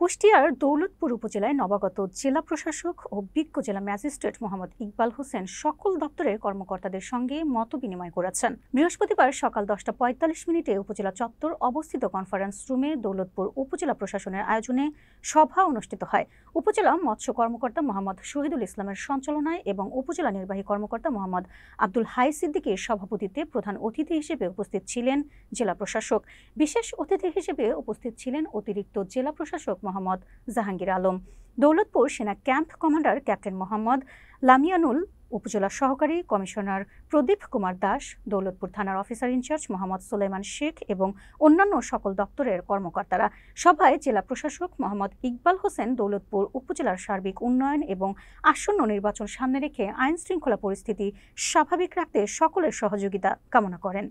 কুষ্টিয়ার দৌলতপুর উপজেলায় নবাগত জেলা প্রশাসক ও বিজ্ঞ জেলা ম্যাজিস্ট্রেট মোহাম্মদ ইকবাল হোসেন সকল দপ্তরের কর্মকর্তাদের সঙ্গে মতবিনিময় করেছেন। বৃহস্পতিবার সকাল 10:45 উপজেলা চত্বর অবস্থিত কনফারেন্স রুমে দৌলতপুর উপজেলা প্রশাসনের আয়োজনে সভা অনুষ্ঠিত হয়। উপজেলা মৎস্য কর্মকর্তা মোহাম্মদ শহীদুল ইসলামের সঞ্চালনায় এবং উপজেলা নির্বাহী কর্মকর্তা মোহাম্মদ আব্দুল হাই সিদ্দিকীর সভাপতিত্বে প্রধান অতিথি হিসেবে উপস্থিত ছিলেন জেলা প্রশাসক। বিশেষ অতিথি হিসেবে উপস্থিত ছিলেন অতিরিক্ত জেলা প্রশাসক মোহাম্মদ জাহাঙ্গীর আলম, দৌলতপুর সেনা ক্যাম্প কমান্ডার ক্যাপ্টেন মোহাম্মদ লামিয়ানুল, উপজেলা সহকারী কমিশনার প্রদীপ কুমার দাস, দৌলতপুর থানার অফিসার ইনচার্জ মোহাম্মদ সুলাইমান শেখ এবং অন্যান্য সকল দপ্তরের কর্মকর্তারা। সভায় জেলা প্রশাসক মোহাম্মদ ইকবাল হোসেন দৌলতপুর উপজেলার সার্বিক উন্নয়ন এবং আসন্ন নির্বাচন সামনে রেখে আইন শৃঙ্খলা পরিস্থিতি স্বাভাবিক রাখতে সকলের সহযোগিতা কামনা করেন।